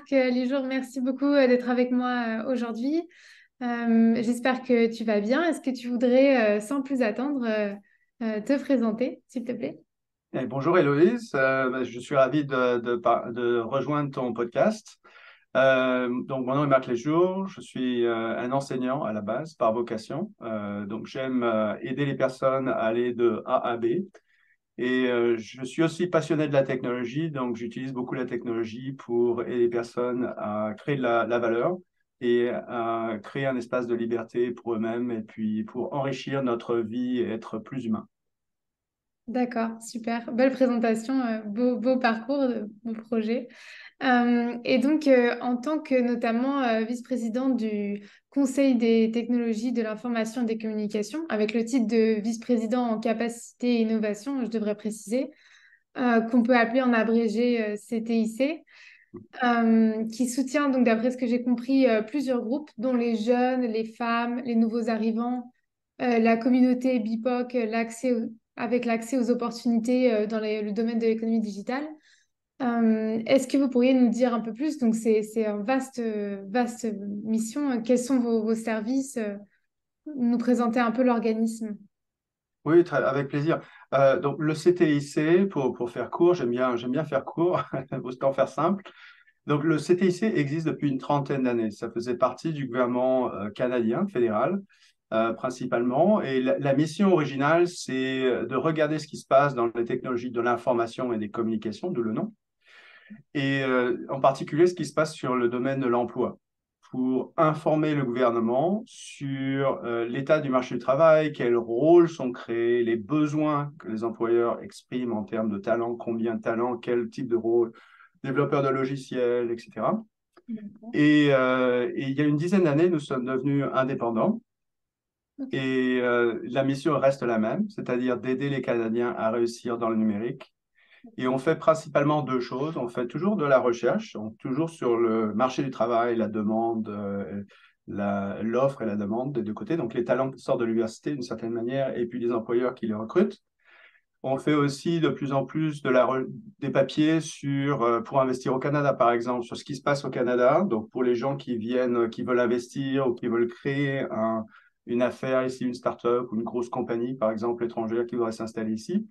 Marc Lijour, merci beaucoup d'être avec moi aujourd'hui. J'espère que tu vas bien. Est-ce que tu voudrais, sans plus attendre, te présenter, s'il te plaît? Et bonjour Héloïse. Je suis ravi de rejoindre ton podcast. Donc mon nom est Marc Léjour, je suis un enseignant à la base par vocation. Donc j'aime aider les personnes à aller de A à B. Et je suis aussi passionné de la technologie, donc j'utilise beaucoup la technologie pour aider les personnes à créer de la valeur et à créer un espace de liberté pour eux-mêmes et puis pour enrichir notre vie et être plus humain. D'accord, super. Belle présentation, beau parcours, beau projet. Et donc, en tant que notamment vice-président du Conseil des technologies de l'information et des communications, avec le titre de vice-président en capacité et innovation, je devrais préciser, qu'on peut appeler en abrégé CTIC, qui soutient, donc d'après ce que j'ai compris, plusieurs groupes, dont les jeunes, les femmes, les nouveaux arrivants, la communauté BIPOC, avec l'accès aux opportunités dans le domaine de l'économie digitale. Est-ce que vous pourriez nous dire un peu plus? Donc, c'est une vaste mission. Quels sont vos services? Nous présenter un peu l'organisme. Oui, avec plaisir. Donc, le CTIC, pour faire court, j'aime bien faire court, autant faire simple. Donc, le CTIC existe depuis une trentaine d'années. Ça faisait partie du gouvernement canadien, fédéral, principalement. Et la mission originale, c'est de regarder ce qui se passe dans les technologies de l'information et des communications, d'où le nom, et en particulier ce qui se passe sur le domaine de l'emploi, pour informer le gouvernement sur l'état du marché du travail, quels rôles sont créés, les besoins que les employeurs expriment en termes de talent, combien de talent, quel type de rôle, développeurs de logiciels, etc. D'accord. Et il y a une dizaine d'années, nous sommes devenus indépendants Ok. et la mission reste la même, c'est-à-dire d'aider les Canadiens à réussir dans le numérique. Et on fait principalement deux choses. On fait toujours de la recherche, donc toujours sur le marché du travail, la demande, l'offre et la demande des deux côtés. Donc les talents qui sortent de l'université d'une certaine manière et puis les employeurs qui les recrutent. On fait aussi de plus en plus des papiers pour investir au Canada, par exemple, sur ce qui se passe au Canada. Donc pour les gens qui viennent, qui veulent investir ou qui veulent créer une affaire ici, une start-up ou une grosse compagnie, par exemple, étrangère qui voudrait s'installer ici.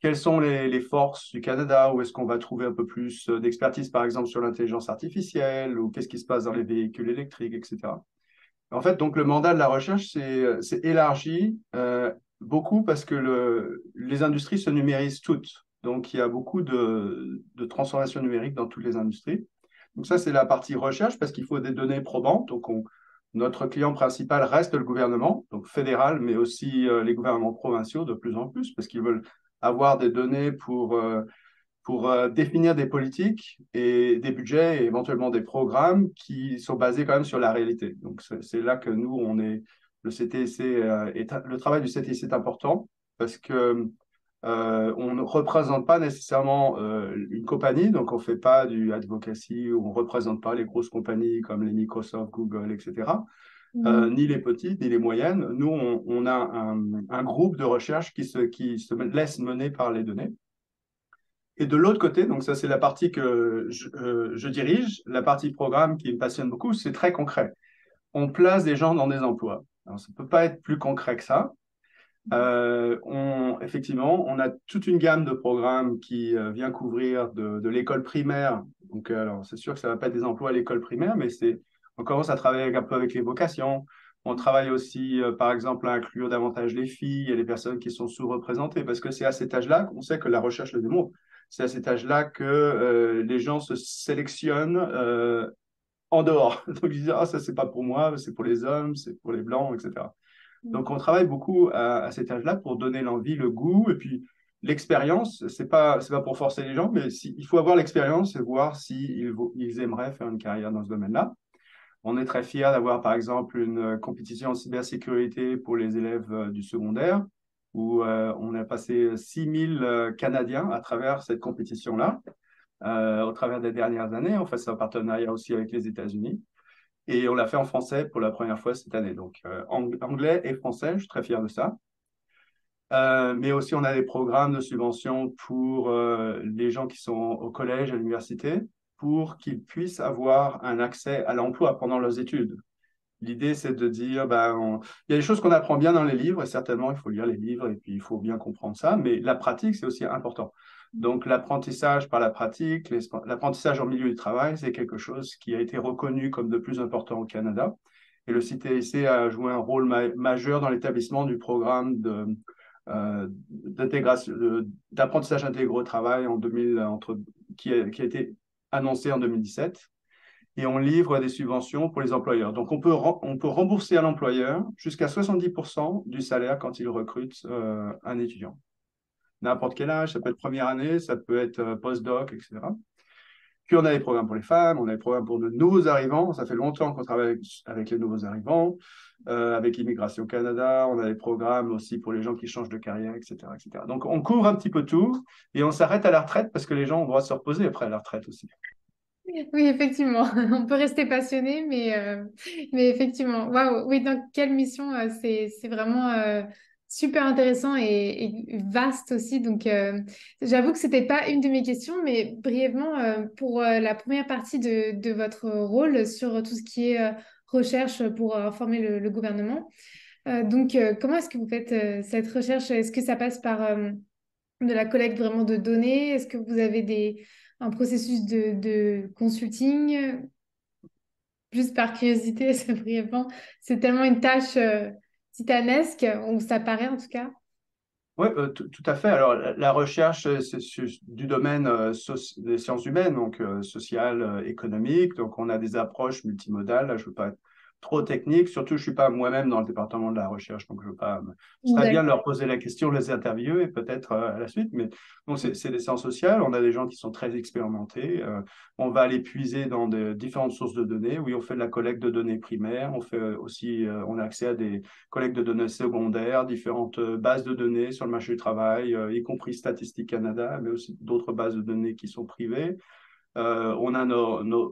Quelles sont les forces du Canada? Où est-ce qu'on va trouver un peu plus d'expertise, par exemple, sur l'intelligence artificielle ou qu'est-ce qui se passe dans les véhicules électriques, etc. En fait, donc le mandat de la recherche c'est élargi beaucoup parce que les industries se numérisent toutes. Donc, il y a beaucoup de transformation numérique dans toutes les industries. Donc, ça, c'est la partie recherche parce qu'il faut des données probantes. Donc, notre client principal reste le gouvernement, donc fédéral, mais aussi les gouvernements provinciaux de plus en plus parce qu'ils veulent avoir des données pour définir des politiques et des budgets et éventuellement des programmes qui sont basés quand même sur la réalité. Donc, c'est là que nous, le CTIC, le travail du CTIC est important parce que on ne représente pas nécessairement une compagnie, donc on ne fait pas du advocacy, ou on ne représente pas les grosses compagnies comme les Microsoft, Google, etc. Mhm. Ni les petites, ni les moyennes. Nous, on a un groupe de recherche qui se laisse mener par les données. Et de l'autre côté, donc ça c'est la partie que je dirige, la partie programme qui me passionne beaucoup, c'est très concret. On place des gens dans des emplois. Alors ça ne peut pas être plus concret que ça. Effectivement, on a toute une gamme de programmes qui vient couvrir de l'école primaire. Donc, alors c'est sûr que ça ne va pas être des emplois à l'école primaire, mais on commence à travailler un peu avec les vocations. On travaille aussi, par exemple, à inclure davantage les filles et les personnes qui sont sous-représentées, parce que c'est à cet âge-là qu'on sait que la recherche le démontre. C'est à cet âge-là que les gens se sélectionnent en dehors. Donc, ils disent, ah, ça, c'est pas pour moi, c'est pour les hommes, c'est pour les blancs, etc. Donc, on travaille beaucoup à cet âge-là pour donner l'envie, le goût, et puis l'expérience. C'est pas pour forcer les gens, mais il faut avoir l'expérience et voir s'ils ils aimeraient faire une carrière dans ce domaine-là. On est très fiers d'avoir, par exemple, une compétition en cybersécurité pour les élèves du secondaire, où on a passé 6000 Canadiens à travers cette compétition-là, au travers des dernières années. On fait ça en partenariat aussi avec les États-Unis. Et on l'a fait en français pour la première fois cette année. Donc, anglais et français, je suis très fier de ça. Mais aussi, on a des programmes de subvention pour les gens qui sont au collège, à l'université. pour qu'ils puissent avoir un accès à l'emploi pendant leurs études. L'idée, c'est de dire, il y a des choses qu'on apprend bien dans les livres, et certainement, il faut lire les livres, et puis il faut bien comprendre ça, mais la pratique, c'est aussi important. Donc, l'apprentissage par la pratique, l'apprentissage en milieu du travail, c'est quelque chose qui a été reconnu comme de plus important au Canada. Et le CTIC a joué un rôle majeur dans l'établissement du programme d'apprentissage intégré au travail qui a été annoncé en 2017 et on livre des subventions pour les employeurs. Donc, on peut rembourser à l'employeur jusqu'à 70% du salaire quand il recrute un étudiant. N'importe quel âge, ça peut être première année, ça peut être post-doc, etc. Puis, on a des programmes pour les femmes, on a des programmes pour de nouveaux arrivants. Ça fait longtemps qu'on travaille avec les nouveaux arrivants, avec Immigration Canada. On a des programmes aussi pour les gens qui changent de carrière, etc., etc. Donc, on couvre un petit peu tout et on s'arrête à la retraite parce que les gens ont le droit de se reposer après la retraite aussi. Oui, effectivement, on peut rester passionné, mais effectivement, waouh, oui, donc quelle mission, c'est vraiment super intéressant et vaste aussi. Donc, j'avoue que c'était pas une de mes questions, mais brièvement, pour la première partie de votre rôle sur tout ce qui est recherche pour informer le gouvernement. Donc, comment est-ce que vous faites cette recherche? Est-ce que ça passe par de la collecte vraiment de données? Est-ce que vous avez un processus de consulting? Juste par curiosité, c'est brièvement, c'est tellement une tâche titanesque, ou ça paraît en tout cas. Oui, tout à fait. Alors, la recherche, c'est du domaine des sciences humaines, donc sociales, économiques. Donc, on a des approches multimodales. Là, je ne veux pas être trop technique. Surtout, je ne suis pas moi-même dans le département de la recherche, donc je veux pas. Ce serait bien de leur poser la question, les interviewer peut-être à la suite. Mais donc, c'est des sciences sociales. On a des gens qui sont très expérimentés. On va aller puiser dans différentes sources de données. Oui, on fait de la collecte de données primaires. On fait aussi, on a accès à des collecte de données secondaires, différentes bases de données sur le marché du travail, y compris Statistique Canada, mais aussi d'autres bases de données qui sont privées. On a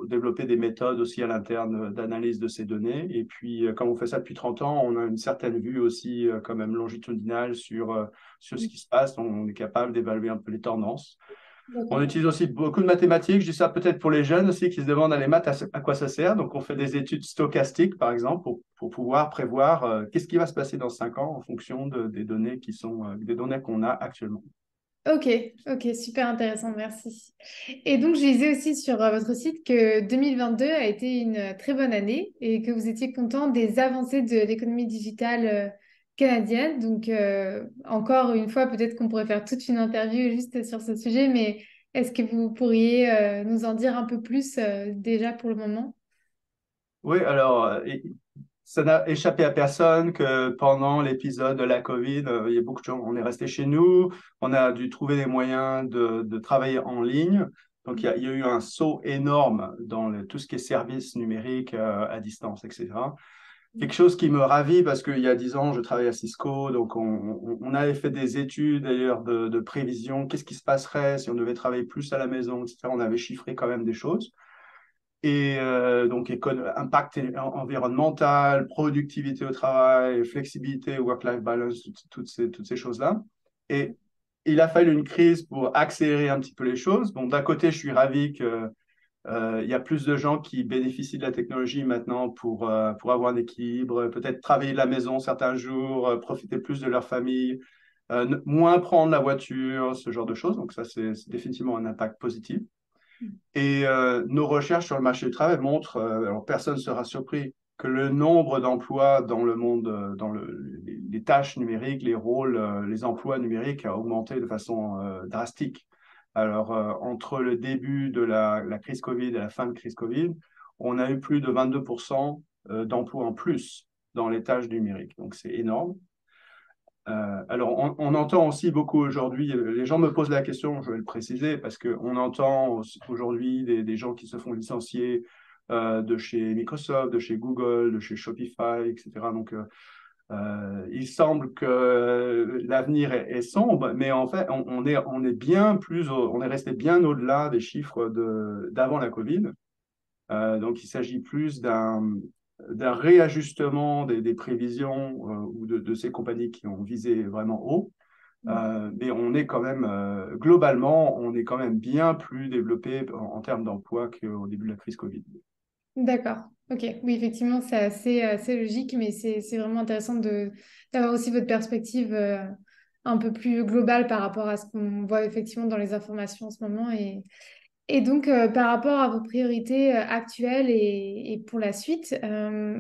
développé des méthodes aussi à l'interne d'analyse de ces données. Et puis, comme on fait ça depuis 30 ans, on a une certaine vue aussi quand même longitudinale sur ce qui se passe. On est capable d'évaluer un peu les tendances. On D'accord. utilise aussi beaucoup de mathématiques. Je dis ça peut-être pour les jeunes aussi qui se demandent les maths à quoi ça sert. Donc, on fait des études stochastiques, par exemple, pour pouvoir prévoir qu'est-ce qui va se passer dans 5 ans en fonction des données des données qu'on a actuellement. Ok, ok, super intéressant, merci. Et donc, je lisais aussi sur votre site que 2022 a été une très bonne année et que vous étiez content des avancées de l'économie digitale canadienne. Donc, encore une fois, peut-être qu'on pourrait faire toute une interview juste sur ce sujet, mais est-ce que vous pourriez nous en dire un peu plus déjà pour le moment? Oui, alors, ça n'a échappé à personne que pendant l'épisode de la COVID, il y a beaucoup de gens, on est resté chez nous, on a dû trouver des moyens de travailler en ligne. Donc, il y a eu un saut énorme dans tout ce qui est services numériques à distance, etc. Quelque chose qui me ravit parce qu'il y a 10 ans, je travaillais à Cisco, donc on avait fait des études d'ailleurs de prévision, qu'est-ce qui se passerait si on devait travailler plus à la maison, etc. On avait chiffré quand même des choses. Et donc, impact environnemental, productivité au travail, flexibilité, work-life balance, toutes ces choses-là. Et il a fallu une crise pour accélérer un petit peu les choses. Bon, d'un côté, je suis ravi que il y a plus de gens qui bénéficient de la technologie maintenant pour avoir un équilibre, peut-être travailler de la maison certains jours, profiter plus de leur famille, moins prendre la voiture, ce genre de choses. Donc ça, c'est définitivement un impact positif. Et nos recherches sur le marché du travail montrent, alors personne ne sera surpris, que le nombre d'emplois dans le monde, les tâches numériques, les rôles, les emplois numériques a augmenté de façon drastique. Alors, entre le début de la crise Covid et la fin de crise Covid, on a eu plus de 22% d'emplois en plus dans les tâches numériques. Donc, c'est énorme. Alors, on entend aussi beaucoup aujourd'hui, les gens me posent la question, je vais le préciser, parce qu'on entend aujourd'hui des gens qui se font licencier de chez Microsoft, de chez Google, de chez Shopify, etc. Donc, il semble que l'avenir est sombre, mais en fait, on est bien plus, on est resté bien au-delà des chiffres d'avant la Covid. Donc, il s'agit plus d'un réajustement des prévisions ou de ces compagnies qui ont visé vraiment haut. Mais on est quand même, globalement, on est quand même bien plus développé en termes d'emploi qu'au début de la crise Covid. D'accord. Ok. Oui, effectivement, c'est assez logique, mais c'est vraiment intéressant d'avoir aussi votre perspective un peu plus globale par rapport à ce qu'on voit effectivement dans les informations en ce moment. Et donc, par rapport à vos priorités actuelles et pour la suite,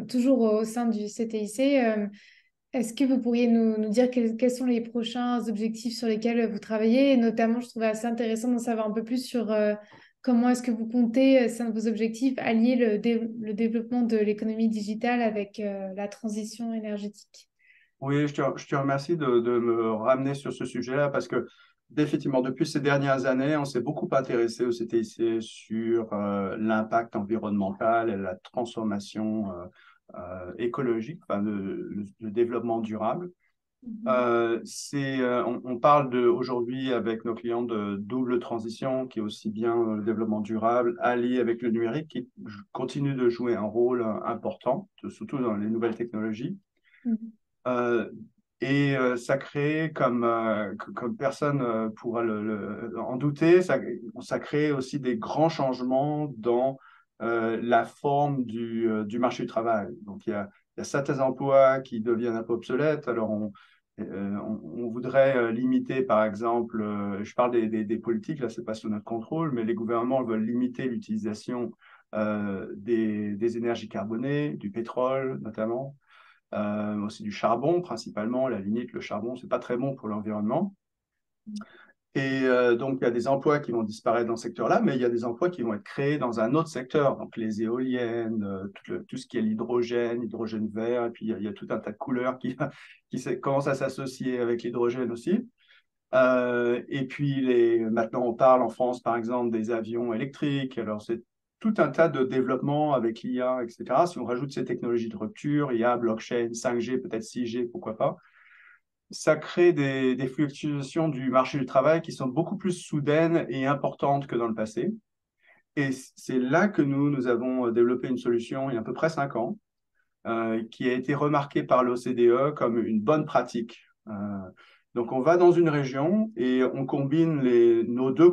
toujours au sein du CTIC, est-ce que vous pourriez nous dire quels sont les prochains objectifs sur lesquels vous travaillez? Et notamment, je trouvais assez intéressant d'en savoir un peu plus sur comment est-ce que vous comptez, c'est un de vos objectifs, allier le développement de l'économie digitale avec la transition énergétique. Oui, je te remercie de me ramener sur ce sujet-là parce que, effectivement, depuis ces dernières années, on s'est beaucoup intéressé au CTIC sur l'impact environnemental et la transformation écologique, enfin, le développement durable. Mhm. On parle aujourd'hui avec nos clients de double transition, qui est aussi bien le développement durable, allié avec le numérique, qui continue de jouer un rôle important, surtout dans les nouvelles technologies. Mhm. Euh, Ça crée, comme personne pourra en douter, ça crée aussi des grands changements dans la forme du marché du travail. Donc, il y a certains emplois qui deviennent un peu obsolètes. Alors, on voudrait limiter, par exemple, je parle des politiques, là, c'est pas sous notre contrôle, mais les gouvernements veulent limiter l'utilisation des énergies carbonées, du pétrole notamment, aussi du charbon principalement. À la limite, le charbon, c'est pas très bon pour l'environnement. Donc, il y a des emplois qui vont disparaître dans ce secteur-là, mais il y a des emplois qui vont être créés dans un autre secteur, donc les éoliennes, tout ce qui est l'hydrogène vert, et puis il y a tout un tas de couleurs qui commencent à s'associer avec l'hydrogène aussi. Et puis, maintenant, on parle en France, par exemple, des avions électriques. Alors, c'est tout un tas de développements avec l'IA, etc. Si on rajoute ces technologies de rupture, IA, blockchain, 5G, peut-être 6G, pourquoi pas, ça crée des fluctuations du marché du travail qui sont beaucoup plus soudaines et importantes que dans le passé. Et c'est là que nous avons développé une solution il y a à peu près 5 ans, qui a été remarquée par l'OCDE comme une bonne pratique. Donc, on va dans une région et on combine les deux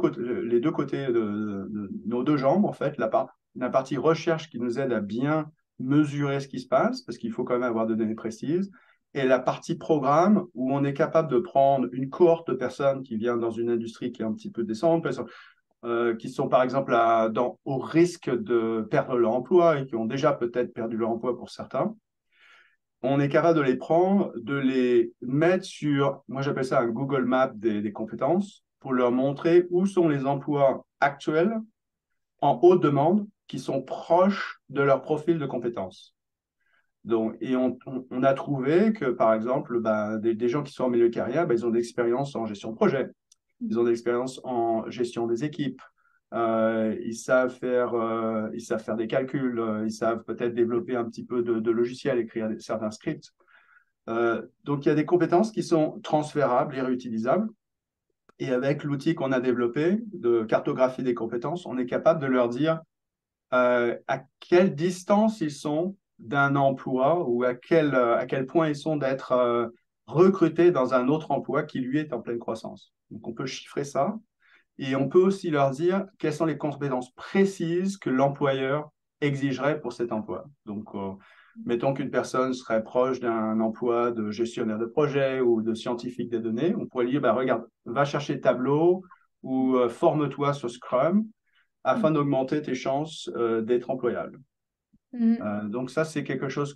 côtés de nos deux jambes, en fait, la partie recherche qui nous aide à bien mesurer ce qui se passe, parce qu'il faut quand même avoir des données précises, et la partie programme, où on est capable de prendre une cohorte de personnes qui vient dans une industrie qui est un petit peu descendante, qui sont par exemple au risque de perdre leur emploi et qui ont déjà peut-être perdu leur emploi pour certains. On est capable de les prendre, de les mettre sur, moi j'appelle ça un Google Map des compétences, pour leur montrer où sont les emplois actuels en haute demande qui sont proches de leur profil de compétences. Donc, et on a trouvé que, par exemple, des gens qui sont en milieu de carrière, ils ont de l'expérience en gestion de projet, ils ont de l'expérience en gestion des équipes, ils savent faire des calculs, ils savent peut-être développer un petit peu de logiciels, écrire certains scripts. Donc, il y a des compétences qui sont transférables et réutilisables. Et avec l'outil qu'on a développé de cartographie des compétences, on est capable de leur dire à quelle distance ils sont d'un emploi ou à quel point ils sont d'être recrutés dans un autre emploi qui, lui, est en pleine croissance. Donc, on peut chiffrer ça. Et on peut aussi leur dire quelles sont les compétences précises que l'employeur exigerait pour cet emploi. Donc, mettons qu'une personne serait proche d'un emploi de gestionnaire de projet ou de scientifique des données, on pourrait lui dire, regarde, va chercher Tableau ou forme-toi sur Scrum afin d'augmenter tes chances d'être employable. Mhm. Donc ça, c'est quelque chose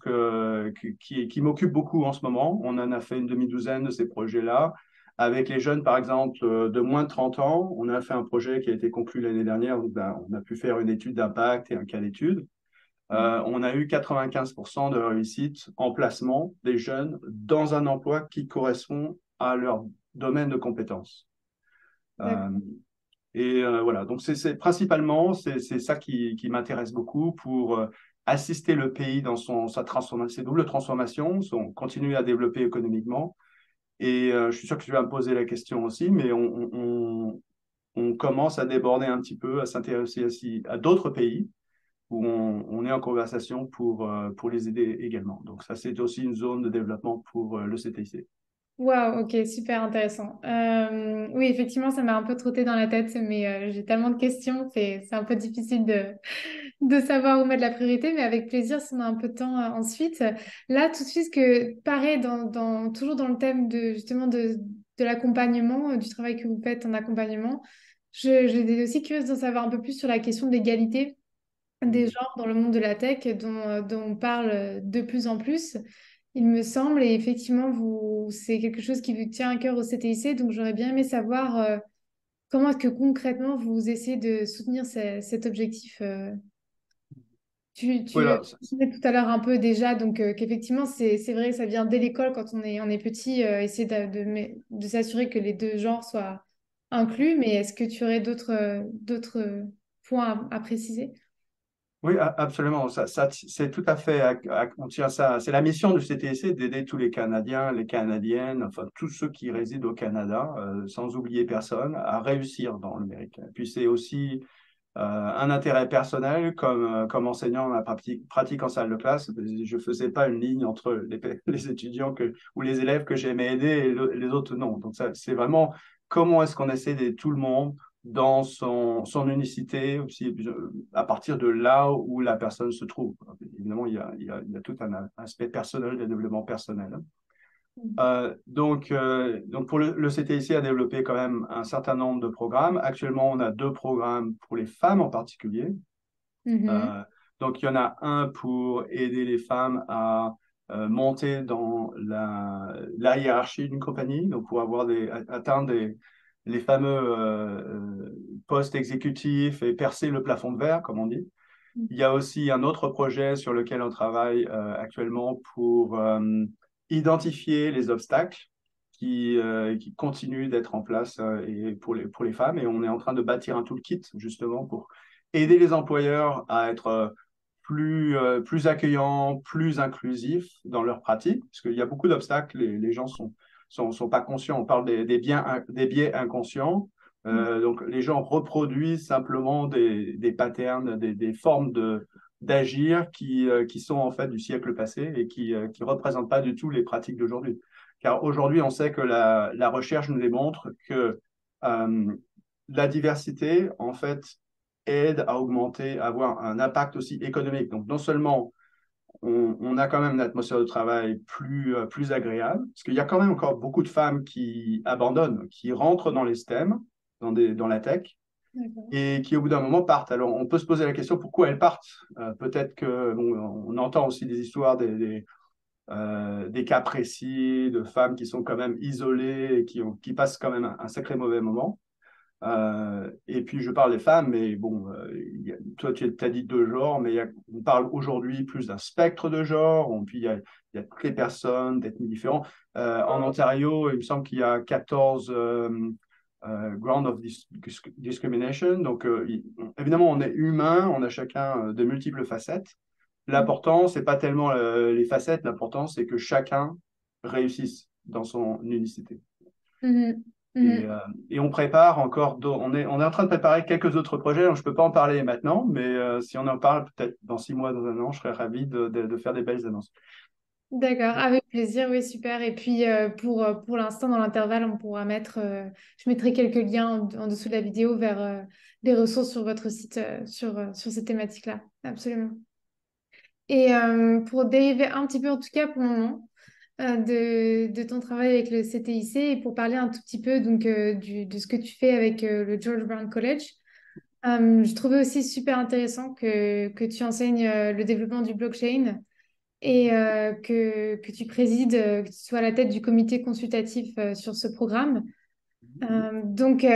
qui m'occupe beaucoup en ce moment. On en a fait une demi-douzaine de ces projets-là. Avec les jeunes, par exemple, de moins de 30 ans, on a fait un projet qui a été conclu l'année dernière. Où, on a pu faire une étude d'impact et un cas d'étude. On a eu 95% de réussite en placement des jeunes dans un emploi qui correspond à leur domaine de compétences. Euh, D'accord. voilà, donc principalement, c'est ça qui m'intéresse beaucoup pour assister le pays dans sa transformation, ses doubles transformations, continuer à développer économiquement. Et je suis sûr que tu vas me poser la question aussi, mais on commence à déborder un petit peu, à s'intéresser aussi à d'autres pays où on est en conversation pour les aider également. Donc ça, c'est aussi une zone de développement pour le CTIC. Waouh, ok, super intéressant. Oui, effectivement, ça m'a un peu trotté dans la tête, mais j'ai tellement de questions, c'est un peu difficile de savoir où mettre la priorité, mais avec plaisir si on a un peu de temps ensuite. Là, tout de suite, que pareil, toujours dans le thème de justement de l'accompagnement, du travail que vous faites en accompagnement, j'étais aussi curieuse d'en savoir un peu plus sur la question de l'égalité des Mhm. genres dans le monde de la tech dont on parle de plus en plus, il me semble, et effectivement, c'est quelque chose qui vous tient à cœur au CTIC, donc j'aurais bien aimé savoir comment est-ce que concrètement vous essayez de soutenir cet objectif. Tu Voilà, disais tout à l'heure un peu déjà, donc qu'effectivement, c'est vrai que ça vient dès l'école quand on est petit, essayer de s'assurer que les deux genres soient inclus, mais est-ce que tu aurais d'autres points à préciser? oui, absolument. C'est tout à fait, on tient ça. C'est la mission du CTC d'aider tous les Canadiens, les Canadiennes, enfin tous ceux qui résident au Canada, sans oublier personne, à réussir dans le numérique. Puis c'est aussi un intérêt personnel, comme enseignant ma pratique en salle de classe. Je faisais pas une ligne entre les étudiants ou les élèves que j'aimais aider et les autres non. Donc ça, c'est vraiment comment est-ce qu'on essaie d'aider tout le monde dans son unicité, aussi, à partir de là où la personne se trouve. Évidemment, il y a tout un aspect personnel, de développement personnel. Donc pour le CTIC a développé quand même un certain nombre de programmes. Actuellement, on a deux programmes pour les femmes en particulier. Mhm. Euh, donc, il y en a un pour aider les femmes à monter dans la hiérarchie d'une compagnie, donc pour atteindre les fameux postes exécutifs et percer le plafond de verre, comme on dit. Il y a aussi un autre projet sur lequel on travaille actuellement pour identifier les obstacles qui continuent d'être en place et pour les femmes. Et on est en train de bâtir un toolkit justement pour aider les employeurs à être plus accueillants, plus inclusifs dans leurs pratiques, parce qu'il y a beaucoup d'obstacles, les gens sont pas conscients. On parle des biais inconscients. Donc, les gens reproduisent simplement des patterns, des formes d'agir qui sont en fait du siècle passé et qui représentent pas du tout les pratiques d'aujourd'hui. Car aujourd'hui, on sait que la recherche nous démontre que euh, la diversité, en fait, aide à augmenter, à avoir un impact aussi économique. Donc, non seulement on a quand même une atmosphère de travail plus agréable, parce qu'il y a quand même encore beaucoup de femmes qui abandonnent, qui rentrent dans les STEM, dans la tech, D'accord. et qui au bout d'un moment partent. Alors, on peut se poser la question pourquoi elles partent. Peut-être que bon, on entend aussi des histoires des cas précis de femmes qui sont quand même isolées et qui passent quand même un sacré mauvais moment. Et puis, je parle des femmes, mais bon, toi, tu as dit deux genres, mais on parle aujourd'hui plus d'un spectre de genres. Puis, il y a toutes les personnes d'ethnies différentes. En Ontario, il me semble qu'il y a 14 grounds of discrimination. Donc, évidemment, on est humain, on a chacun de multiples facettes. L'important, c'est pas tellement les facettes, l'important, c'est que chacun réussisse dans son unicité. Mhm. Et, Mhm. euh, et on prépare encore, on est en train de préparer quelques autres projets, donc je ne peux pas en parler maintenant, mais si on en parle peut-être dans 6 mois, dans un an, je serais ravi de faire des belles annonces. D'accord, avec plaisir, oui, super. Et puis pour l'instant, dans l'intervalle, je mettrai quelques liens en dessous de la vidéo vers des ressources sur votre site sur ces thématiques-là. Absolument. Et pour dériver un petit peu, en tout cas pour le moment, de ton travail avec le CTIC et pour parler un tout petit peu donc, de ce que tu fais avec le George Brown College, je trouvais aussi super intéressant que tu enseignes le développement du blockchain et que tu présides, que tu sois à la tête du comité consultatif sur ce programme. Donc,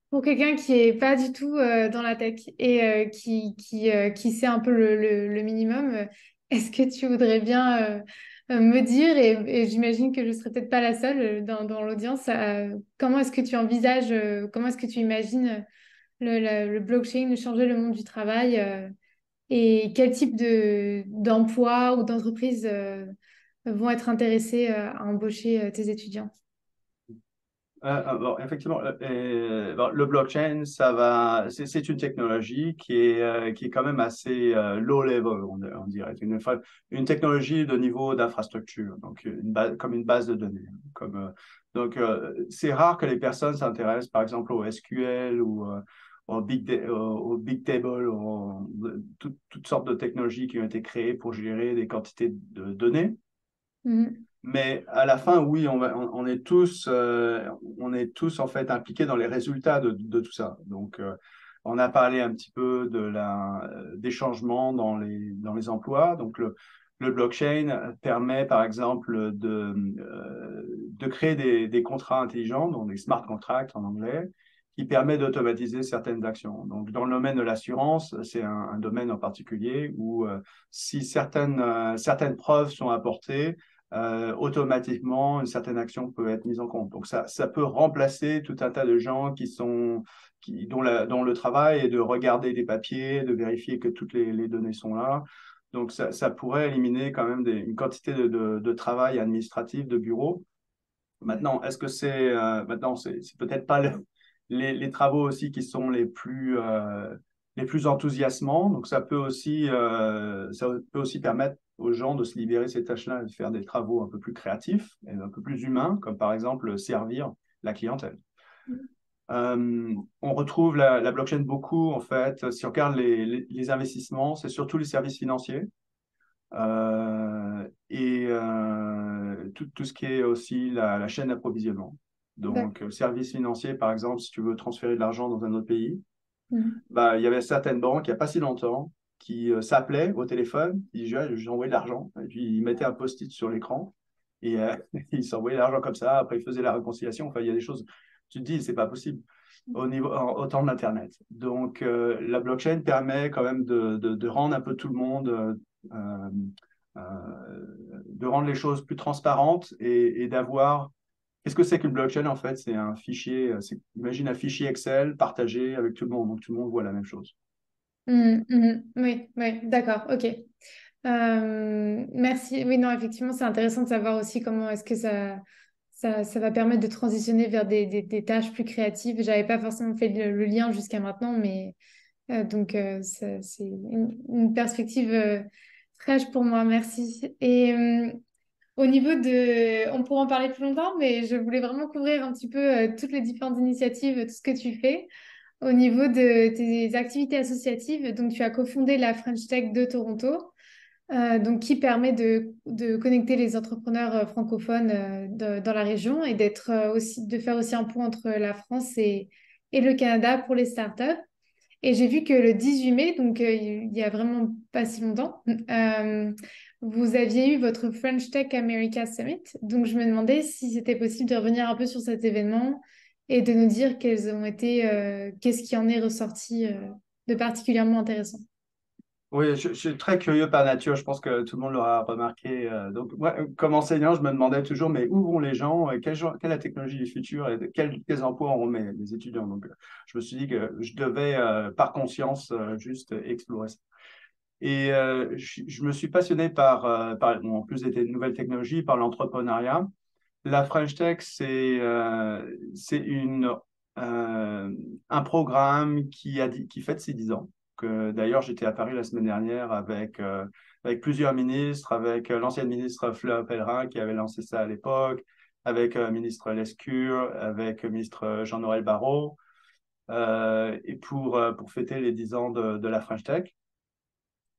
pour quelqu'un qui est pas du tout dans la tech et qui sait un peu le minimum, est-ce que tu voudrais bien me dire, et j'imagine que je serai peut-être pas la seule dans l'audience, comment est-ce que tu envisages, comment est-ce que tu imagines le blockchain changer le monde du travail et quel type d'emploi ou d'entreprise vont être intéressés à embaucher tes étudiants? Bon, effectivement, bon, le blockchain, c'est une technologie qui est quand même assez low level, on dirait, une technologie de niveau d'infrastructure, donc comme une base de données. C'est rare que les personnes s'intéressent, par exemple, au SQL ou au big table, toutes sortes de technologies qui ont été créées pour gérer des quantités de données. Mhm. Mais à la fin, oui, on est tous en fait impliqués dans les résultats de tout ça. Donc, on a parlé un petit peu des changements dans les emplois. Donc, le blockchain permet, par exemple, de créer des contrats intelligents, donc des smart contracts en anglais, qui permet d'automatiser certaines actions. Donc, dans le domaine de l'assurance, c'est un domaine en particulier où si certaines preuves sont apportées, automatiquement, une certaine action peut être mise en compte. Donc, ça peut remplacer tout un tas de gens dont le travail est de regarder des papiers, de vérifier que toutes les données sont là. Donc, ça pourrait éliminer quand même une quantité de travail administratif, de bureau. Maintenant, est-ce que maintenant, c'est peut-être pas les travaux aussi qui sont les plus enthousiasmants. Donc, ça peut aussi permettre aux gens de se libérer ces tâches-là et de faire des travaux un peu plus créatifs et un peu plus humains, comme par exemple servir la clientèle. On retrouve la blockchain beaucoup, en fait, si on regarde les investissements, c'est surtout les services financiers. Tout ce qui est aussi la chaîne d'approvisionnement. Donc, D'accord. service financier, par exemple, si tu veux transférer de l'argent dans un autre pays, Mhm. bah, il y avait certaines banques, il n'y a pas si longtemps, qui s'appelaient au téléphone, ils disaient, j'ai envoyé de l'argent, et puis ils mettaient un post-it sur l'écran, et ils s'envoyaient l'argent comme ça, après ils faisaient la réconciliation, enfin, il y a des choses, tu te dis, c'est pas possible au temps de l'Internet. Donc, la blockchain permet quand même de rendre un peu tout le monde euh, de rendre les choses plus transparentes et d'avoir. Qu'est-ce que c'est qu'une blockchain en fait? C'est un fichier, imagine un fichier Excel partagé avec tout le monde, donc tout le monde voit la même chose. Mhm. Mhm. Oui, oui, d'accord, ok. Merci. Oui, non, effectivement, c'est intéressant de savoir aussi comment est-ce que ça va permettre de transitionner vers des tâches plus créatives. J'avais pas forcément fait le lien jusqu'à maintenant, mais donc c'est une perspective fraîche pour moi. Merci. Et au niveau on pourra en parler plus longtemps, mais je voulais vraiment couvrir un petit peu toutes les différentes initiatives, tout ce que tu fais. Au niveau de tes activités associatives, donc tu as cofondé la French Tech de Toronto, donc qui permet de connecter les entrepreneurs francophones dans la région et de faire aussi un pont entre la France et le Canada pour les startups. Et j'ai vu que le 18 mai, donc il y a vraiment pas si longtemps, vous aviez eu votre French Tech America Summit. Donc je me demandais si c'était possible de revenir un peu sur cet événement et de nous dire qu'est-ce qui en est ressorti de particulièrement intéressant. Oui, je suis très curieux par nature, je pense que tout le monde l'aura remarqué. Donc, moi, comme enseignant, je me demandais toujours, mais où vont les gens, quelle est la technologie du futur et quels emplois auront mes étudiants. Donc, je me suis dit que je devais, par conscience, juste explorer ça. Et je me suis passionné bon, en plus des nouvelles technologies, par l'entrepreneuriat. La French Tech, c'est un programme qui fête ses 10 ans. D'ailleurs, j'étais à Paris la semaine dernière avec plusieurs ministres, avec l'ancienne ministre Fleur Pellerin qui avait lancé ça à l'époque, avec le ministre Lescure, avec le ministre Jean-Noël Barrot, et pour fêter les 10 ans de la French Tech.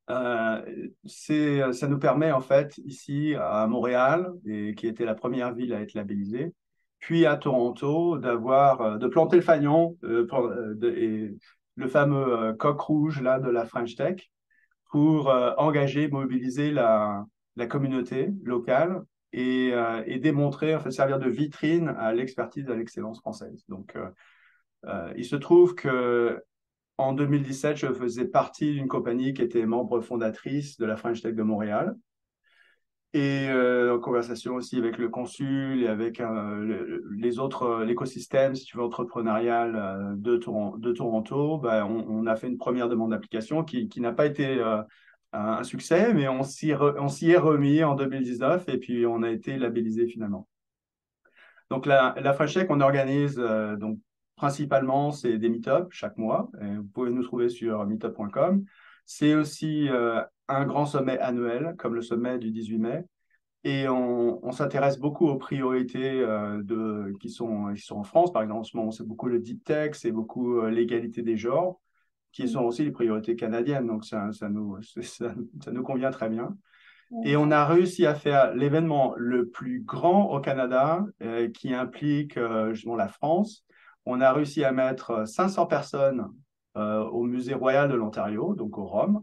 Ça nous permet en fait ici à Montréal, qui était la première ville à être labellisée, puis à Toronto, de planter le fanion et le fameux coq rouge là de la French Tech pour engager, mobiliser la communauté locale et démontrer, en fait, servir de vitrine à l'expertise, à l'excellence française. Donc, il se trouve que en 2017, je faisais partie d'une compagnie qui était membre fondatrice de la French Tech de Montréal. Et en conversation aussi avec le consul et avec les autres, l'écosystème, si tu veux, entrepreneurial de Toronto, ben, on a fait une première demande d'application qui n'a pas été un succès, mais on s'y est remis en 2019 et puis on a été labellisé finalement. Donc, la French Tech, on organise donc, principalement, c'est des meet-ups chaque mois. Et vous pouvez nous trouver sur meetup.com. C'est aussi un grand sommet annuel, comme le sommet du 18 mai. Et on s'intéresse beaucoup aux priorités qui sont en France. Par exemple, en ce moment, c'est beaucoup le deep tech, c'est beaucoup l'égalité des genres, qui sont aussi les priorités canadiennes. Donc, ça nous convient très bien. Et on a réussi à faire l'événement le plus grand au Canada, qui implique justement la France. On a réussi à mettre 500 personnes au Musée royal de l'Ontario, donc au Rome,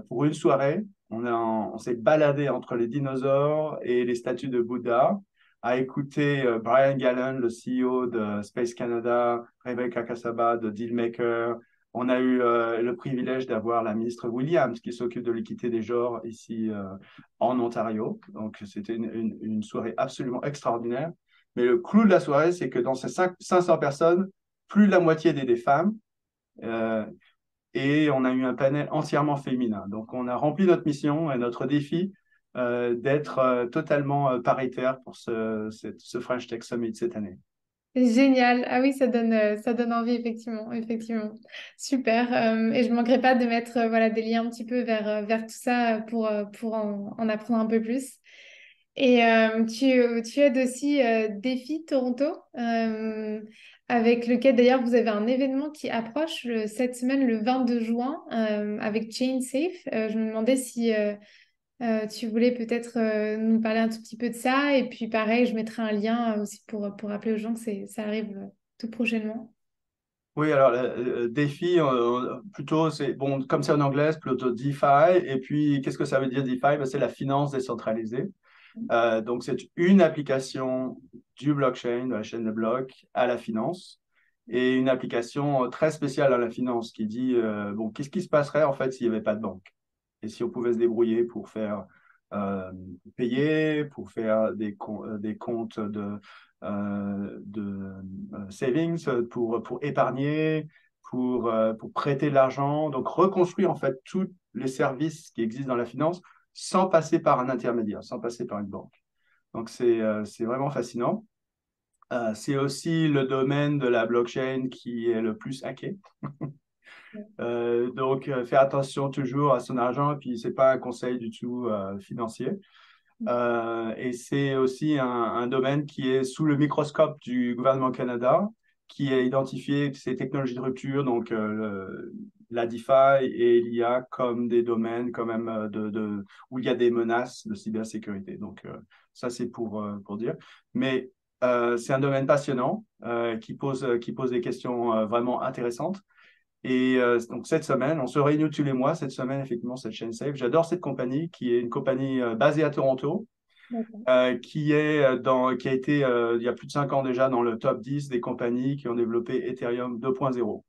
pour une soirée. On s'est baladé entre les dinosaures et les statues de Bouddha, à écouter Brian Gallen, le CEO de Space Canada, Rebecca Cassaba de Dealmaker. On a eu le privilège d'avoir la ministre Williams qui s'occupe de l'équité des genres ici en Ontario. Donc, c'était une soirée absolument extraordinaire. Mais le clou de la soirée, c'est que dans ces 500 personnes, plus de la moitié étaient des femmes. Euh, et on a eu un panel entièrement féminin. Donc, on a rempli notre mission et notre défi d'être totalement paritaire pour ce French Tech Summit cette année. Génial. Ah oui, ça donne envie, effectivement, effectivement. Super. Et je ne manquerai pas de mettre voilà, des liens un petit peu vers tout ça pour en apprendre un peu plus. Et tu aides aussi Défi Toronto, avec lequel d'ailleurs vous avez un événement qui approche cette semaine, le 22 juin, avec Chain Safe. Je me demandais si tu voulais peut-être nous parler un tout petit peu de ça. Et puis pareil, je mettrai un lien aussi pour rappeler aux gens que ça arrive tout prochainement. Oui, alors le défi, plutôt, c'est bon, comme c'est en anglais, c'est plutôt DeFi. Et puis, qu'est-ce que ça veut dire DeFi? Ben, c'est la finance décentralisée. Donc, c'est une application du blockchain, de la chaîne de blocs, à la finance. Et une application très spéciale à la finance qui dit, bon, qu'est-ce qui se passerait en fait s'il n'y avait pas de banque? Et si on pouvait se débrouiller pour faire euh, payer, pour faire des comptes de savings, pour épargner, pour prêter de l'argent, donc reconstruire en fait tous les services qui existent dans la finance sans passer par un intermédiaire, sans passer par une banque. Donc c'est vraiment fascinant. C'est aussi le domaine de la blockchain qui est le plus hacké. Donc, faire attention toujours à son argent, et puis c'est pas un conseil du tout financier. Et c'est aussi un domaine qui est sous le microscope du gouvernement Canada, qui a identifié ces technologies de rupture, donc la DeFi et l'IA comme des domaines quand même où il y a des menaces de cybersécurité. Donc, ça, c'est pour dire. Mais c'est un domaine passionnant qui pose des questions vraiment intéressantes. Et donc, cette semaine, on se réunit tous les mois. Cette semaine, effectivement, cette chaîne Safe. J'adore cette compagnie qui est une compagnie basée à Toronto, D'accord. qui a été, il y a plus de 5 ans déjà, dans le top 10 des compagnies qui ont développé Ethereum 2.0.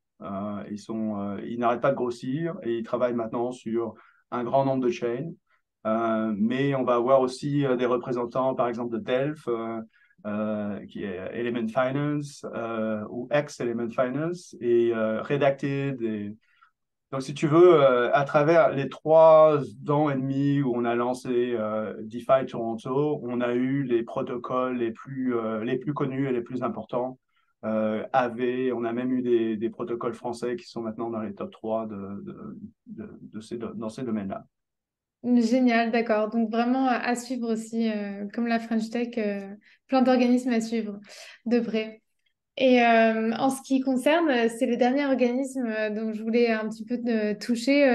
Ils n'arrêtent pas de grossir et ils travaillent maintenant sur un grand nombre de chains. Mais on va avoir aussi des représentants, par exemple, de Delph, qui est Element Finance ou ex-Element Finance, et Redacted. Donc, si tu veux, à travers les 3 ans et demi où on a lancé DeFi Toronto, on a eu les protocoles les plus connus et les plus importants. AV, on a même eu des protocoles français qui sont maintenant dans les top 3 dans ces domaines-là. Génial, d'accord. Donc vraiment à suivre aussi, comme la French Tech, plein d'organismes à suivre de près. Et en ce qui concerne, c'est le dernier organisme dont je voulais un petit peu toucher,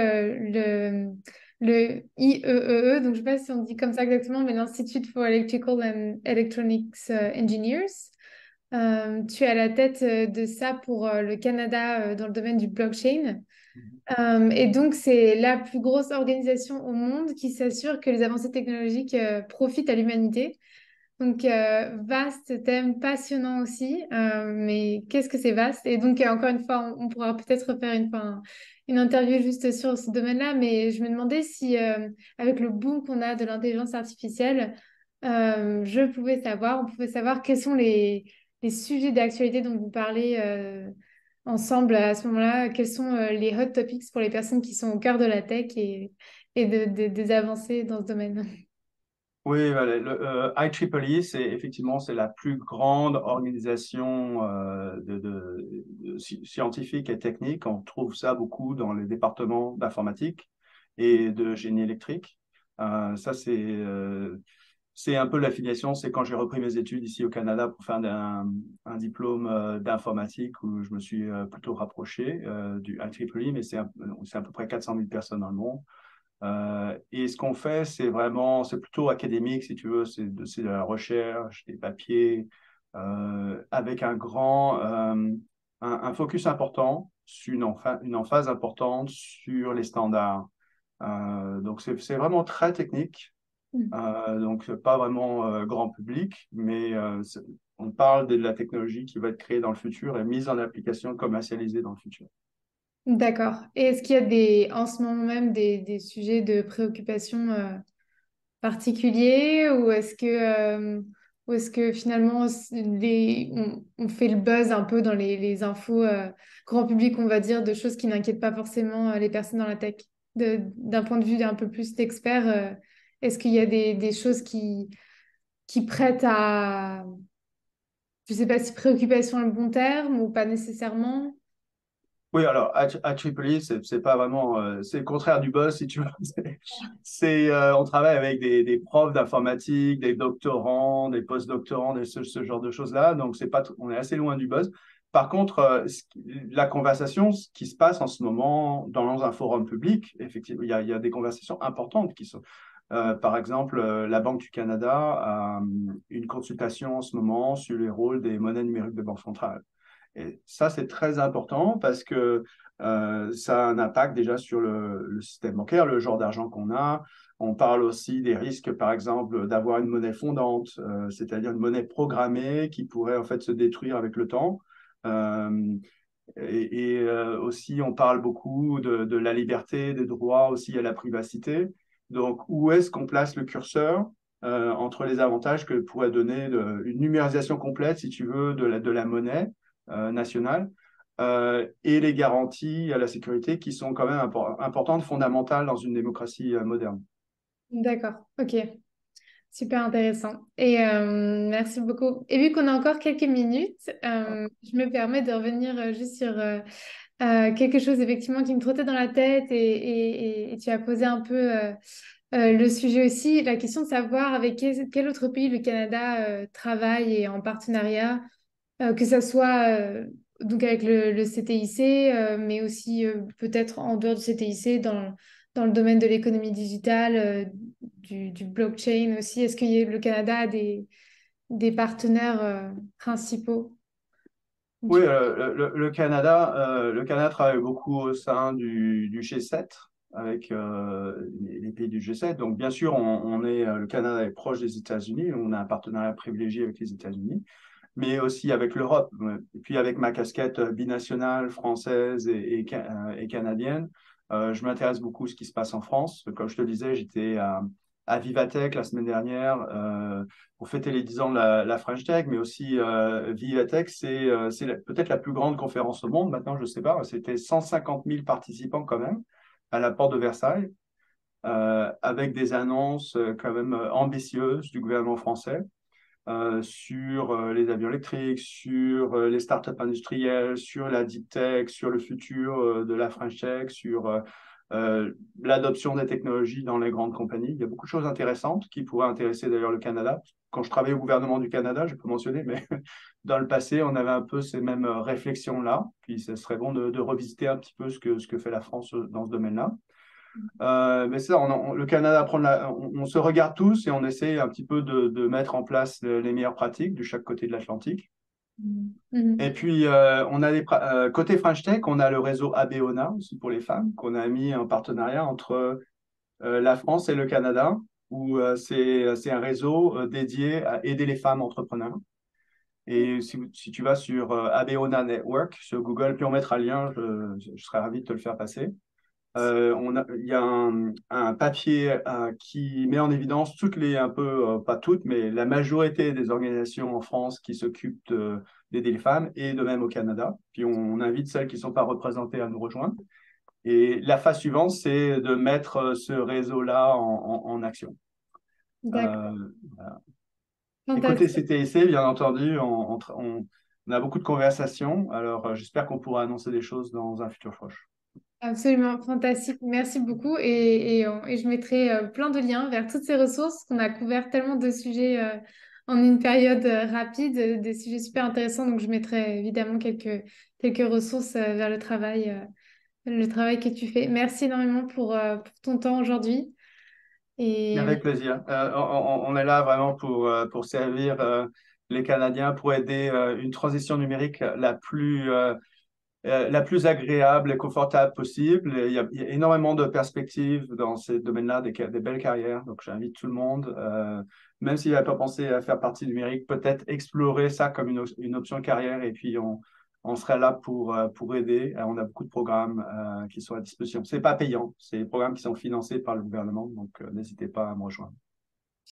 le IEEE, donc je ne sais pas si on dit comme ça exactement, mais l'Institute for Electrical and Electronics Engineers. Tu es à la tête de ça pour le Canada dans le domaine du blockchain. Et donc, c'est la plus grosse organisation au monde qui s'assure que les avancées technologiques profitent à l'humanité. Donc, vaste thème, passionnant aussi, mais qu'est-ce que c'est vaste? Et donc, encore une fois, on pourra peut-être faire une interview juste sur ce domaine-là, mais je me demandais si, avec le boom qu'on a de l'intelligence artificielle, on pouvait savoir quels sont les sujets d'actualité dont vous parlez ensemble à ce moment-là, quels sont les hot topics pour les personnes qui sont au cœur de la tech et des avancées dans ce domaine. Oui, voilà, IEEE, c'est la plus grande organisation scientifique et technique. On trouve ça beaucoup dans les départements d'informatique et de génie électrique. Ça, c'est un peu l'affiliation. C'est quand j'ai repris mes études ici au Canada pour faire un diplôme d'informatique où je me suis plutôt rapproché du IEEE, mais c'est à peu près 400 000 personnes dans le monde. Et ce qu'on fait, c'est plutôt académique, si tu veux, c'est de la recherche, des papiers, avec un focus important, sur une emphase importante sur les standards. Donc, c'est vraiment très technique, Mm. donc pas vraiment grand public, mais on parle de la technologie qui va être créée dans le futur et mise en application, commercialisée dans le futur. D'accord. Et est-ce qu'il y a en ce moment même des sujets de préoccupation particuliers ou est-ce que finalement on fait le buzz un peu dans les infos grand public, on va dire, de choses qui n'inquiètent pas forcément les personnes dans la tech? D'un point de vue un peu plus d'expert, est-ce qu'il y a des choses qui prêtent à, je sais pas si préoccupation est le bon terme ou pas nécessairement? Oui, alors à Tripoli, c'est pas vraiment, c'est le contraire du buzz, si tu veux. On travaille avec des profs d'informatique, des doctorants, des post-doctorants, ce genre de choses-là. Donc, on est assez loin du buzz. Par contre, la conversation ce qui se passe en ce moment dans un forum public, effectivement, il y a des conversations importantes qui sont. Par exemple, la Banque du Canada a une consultation en ce moment sur les rôles des monnaies numériques de banque centrale. Et ça, c'est très important parce que ça a un impact déjà sur le système bancaire, le genre d'argent qu'on a. On parle aussi des risques, par exemple, d'avoir une monnaie fondante, c'est-à-dire une monnaie programmée qui pourrait en fait se détruire avec le temps. Euh, Aussi, on parle beaucoup de la liberté, des droits aussi à la privacité. Donc, où est-ce qu'on place le curseur entre les avantages que pourrait donner une numérisation complète, si tu veux, de la monnaie nationale et les garanties à la sécurité qui sont quand même importantes, fondamentales dans une démocratie moderne. D'accord, ok. Super intéressant. Et merci beaucoup. Et vu qu'on a encore quelques minutes, je me permets de revenir juste sur quelque chose effectivement qui me trottait dans la tête et tu as posé un peu le sujet aussi, la question de savoir avec quel autre pays le Canada travaille et en partenariat, que ça soit donc avec le CTIC, mais aussi peut-être en dehors du CTIC dans le domaine de l'économie digitale, du blockchain aussi. Est-ce que le Canada a des partenaires principaux? Oui, du- Le Canada travaille beaucoup au sein du G7 avec les pays du G7. Donc, bien sûr, le Canada est proche des États-Unis. On a un partenariat privilégié avec les États-Unis, mais aussi avec l'Europe. Et puis, avec ma casquette binationale française et canadienne, je m'intéresse beaucoup à ce qui se passe en France. Comme je te le disais, j'étais à Vivatech la semaine dernière pour fêter les 10 ans de la French Tech, mais aussi Vivatech, c'est peut-être la plus grande conférence au monde. Maintenant, je ne sais pas, c'était 150 000 participants quand même à la porte de Versailles, avec des annonces quand même ambitieuses du gouvernement français sur les avions électriques, sur les startups industrielles, sur la deep tech, sur le futur de la French Tech, sur l'adoption des technologies dans les grandes compagnies. Il y a beaucoup de choses intéressantes qui pourraient intéresser d'ailleurs le Canada. Quand je travaillais au gouvernement du Canada, je peux mentionner, mais dans le passé, on avait un peu ces mêmes réflexions-là. Puis ce serait bon de revisiter un petit peu ce que fait la France dans ce domaine-là. Mais ça, le Canada on se regarde tous et on essaie un petit peu de mettre en place les meilleures pratiques de chaque côté de l'Atlantique. Et Mhm. puis, côté French Tech, on a le réseau ABONA aussi pour les femmes, qu'on a mis en partenariat entre la France et le Canada, où c'est un réseau dédié à aider les femmes entrepreneurs. Et si tu vas sur ABONA Network, sur Google, puis on mettra le lien, je serais ravi de te le faire passer. Il y a un papier qui met en évidence un peu, pas toutes, mais la majorité des organisations en France qui s'occupent d'aider les femmes et de même au Canada. Puis on invite celles qui ne sont pas représentées à nous rejoindre. Et la phase suivante, c'est de mettre ce réseau-là en action. D'accord. Euh, voilà. Et côté Fantastique. CTIC, bien entendu, on a beaucoup de conversations. Alors, j'espère qu'on pourra annoncer des choses dans un futur proche. Absolument fantastique. Merci beaucoup. Et je mettrai plein de liens vers toutes ces ressources qu'on a couvert tellement de sujets en une période rapide, des sujets super intéressants. Donc, je mettrai évidemment quelques ressources vers le travail que tu fais. Merci énormément pour ton temps aujourd'hui. Et Avec plaisir. On est là vraiment pour servir les Canadiens, pour aider une transition numérique la plus agréable et confortable possible. Il y a énormément de perspectives dans ces domaines-là, des belles carrières. Donc, j'invite tout le monde, même s'il n'a pas pensé à faire partie du numérique, peut-être explorer ça comme une option de carrière. Et puis, on serait là pour aider. On a beaucoup de programmes qui sont à disposition. Ce n'est pas payant. C'est des programmes qui sont financés par le gouvernement. Donc, n'hésitez pas à me rejoindre.